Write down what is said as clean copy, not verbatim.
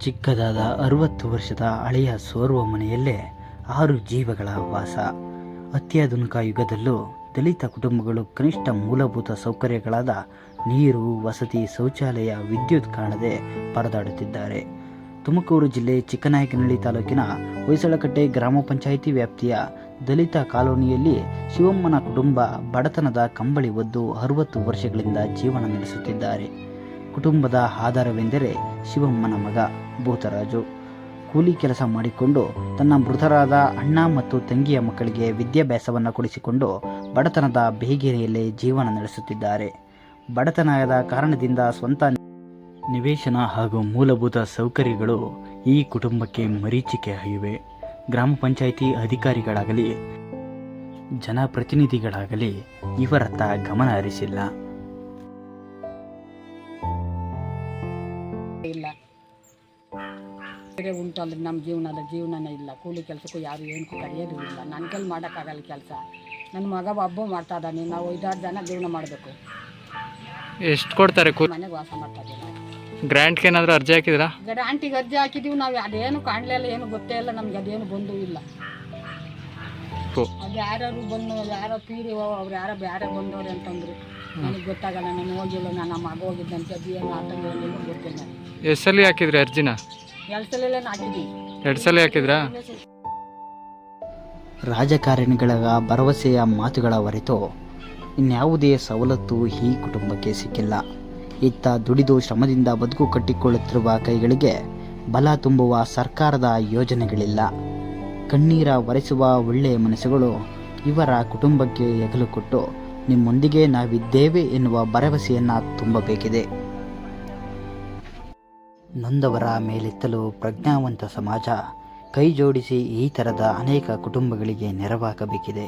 ಚಿಕ್ಕದಾದ 60 ವರ್ಷದ ಹಳೆಯ ಸೋರ್ವ ಮನೆಯಲ್ಲೇ 6 ಜೀವಗಳ ವಾಸ. ಅತ್ಯಾಧುನಿಕ ಯುಗದಲ್ಲೂ ದಲಿತ ಕುಟುಂಬಗಳು ಕನಿಷ್ಠ ಮೂಲಭೂತ ಸೌಕರ್ಯಗಳಾದ ನೀರು, ವಸತಿ, ಶೌಚಾಲಯ, ವಿದ್ಯುತ್ ಕಾಣದೆ ಪರದಾಡುತ್ತಿದ್ದಾರೆ. ತುಮಕೂರು ಜಿಲ್ಲೆ ಚಿಕ್ಕನಾಯಕನಹಳ್ಳಿ ತಾಲೂಕಿನ ಹೊಯ್ಸಳಕಟ್ಟೆ ಗ್ರಾಮ ಪಂಚಾಯಿತಿ ವ್ಯಾಪ್ತಿಯ ದಲಿತ ಕಾಲೋನಿಯಲ್ಲಿ ಶಿವಮ್ಮನ ಕುಟುಂಬ ಬಡತನದ ಕಂಬಳಿ ಹೊದ್ದು 60 ವರ್ಷಗಳಿಂದ ಜೀವನ ನಡೆಸುತ್ತಿದ್ದಾರೆ. ಕುಟುಂಬದ ಆಧಾರವೆಂದರೆ ಶಿವಮ್ಮನ ಮಗ ಭೂತರಾಜು. ಕೂಲಿ ಕೆಲಸ ಮಾಡಿಕೊಂಡು ತನ್ನ ಮೃತರಾದ ಅಣ್ಣ ಮತ್ತು ತಂಗಿಯ ಮಕ್ಕಳಿಗೆ ವಿದ್ಯಾಭ್ಯಾಸವನ್ನು ಕೊಡಿಸಿಕೊಂಡು ಬಡತನದ ಬೇಗೇರಿಯಲ್ಲೇ ಜೀವನ ನಡೆಸುತ್ತಿದ್ದಾರೆ. ಬಡತನದ ಕಾರಣದಿಂದ ಸ್ವಂತ ನಿವೇಶನ ಹಾಗೂ ಮೂಲಭೂತ ಸೌಕರ್ಯಗಳು ಈ ಕುಟುಂಬಕ್ಕೆ ಮರೀಚಿಕೆ ಆಗಿವೆ. ಗ್ರಾಮ ಪಂಚಾಯಿತಿ ಅಧಿಕಾರಿಗಳಾಗಲಿ ಜನಪ್ರತಿನಿಧಿಗಳಾಗಲಿ ಇವರತ್ತ ಗಮನ ಹರಿಸಿಲ್ಲ. ಇಲ್ಲ ಉಂಟು ಅಂದ್ರೆ ನಮ್ಮ ಜೀವನನೇ ಇಲ್ಲ. ಕೂಲಿ ಕೆಲಸಕ್ಕೂ ಯಾರು ಏನಕ್ಕೂ ಕರೆಯೋದು ಇಲ್ಲ. ನನ್ನ ಕೈಲಿ ಮಾಡೋಕ್ಕಾಗಲ್ಲ ಕೆಲಸ. ನನ್ನ ಮಗ ಒಬ್ಬ ಮಾಡ್ತಾ ಇದ್ದಾನೆ. ನಾವು 5-6 ಜನ ಜೀವನ ಮಾಡಬೇಕು. ಎಷ್ಟು ಕೊಡ್ತಾರೆ? ಮನೆಗೆ ವಾಸ ಮಾಡ್ತಾ ಇದ್ದೀವಿ. ಗ್ರ್ಯಾಂಟ್ಗೆ ಏನಾದರೂ ಅರ್ಜಿ ಹಾಕಿದ್ರಾ? ಗ್ರಾಂಟಿಗೆ ಅರ್ಜಿ ಹಾಕಿದ್ದೀವಿ. ನಾವು ಅದೇನು ಕಾಣಲಿಲ್ಲ, ಏನು ಗೊತ್ತೇ ಇಲ್ಲ ನಮ್ಗೆ. ಅದೇನು ಬಂದೂ ಇಲ್ಲ. ಅದು ಯಾರು ಬಂದು ಯಾರೋ ತೀರಿ ಅವ್ರು ಯಾರೋ ಬೇರೆ ಬಂದವ್ರೆ ಅಂತಂದ್ರು. ನನಗೆ ಗೊತ್ತಾಗಲ್ಲ, ನಾನು ಹೋಗಿಲ್ಲ. ನಾನು ನಮ್ಮ ಮಗ ಹೋಗಿದ್ದಂತೆ ಅದು ಏನು ಆತಂಕ ಏನಿಲ್ಲ ಗೊತ್ತಿಲ್ಲ. ಎಷ್ಟು ಸಲ ಹಾಕಿದ್ರಿ ಅರ್ಜಿನ? 2 ಸಲ ಹಾಕಿದ್ದೀವಿ. 2 ಸಲ ಹಾಕಿದ್ರಾ? ರಾಜಕಾರಣಿಗಳ ಭರವಸೆಯ ಮಾತುಗಳ ಹೊರತು ಇನ್ಯಾವುದೇ ಸವಲತ್ತು ಈ ಕುಟುಂಬಕ್ಕೆ ಸಿಕ್ಕಿಲ್ಲ. ಇತ್ತ ದುಡಿದು ಶ್ರಮದಿಂದ ಬದುಕು ಕಟ್ಟಿಕೊಳ್ಳುತ್ತಿರುವ ಕೈಗಳಿಗೆ ಬಲ ತುಂಬುವ ಸರ್ಕಾರದ ಯೋಜನೆಗಳಿಲ್ಲ. ಕಣ್ಣೀರ ಒರೆಸುವ ಒಳ್ಳೆಯ ಮನಸ್ಸುಗಳು ಇವರ ಕುಟುಂಬಕ್ಕೆ ಹೆಗಲು ಕೊಟ್ಟು ನಿಮ್ಮೊಂದಿಗೆ ನಾವಿದ್ದೇವೆ ಎನ್ನುವ ಭರವಸೆಯನ್ನು ತುಂಬಬೇಕಿದೆ. ನೊಂದವರ ಮೇಲೆತ್ತಲು ಪ್ರಜ್ಞಾವಂತ ಸಮಾಜ ಕೈ ಜೋಡಿಸಿ ಈ ಥರದ ಅನೇಕ ಕುಟುಂಬಗಳಿಗೆ ನೆರವಾಗಬೇಕಿದೆ.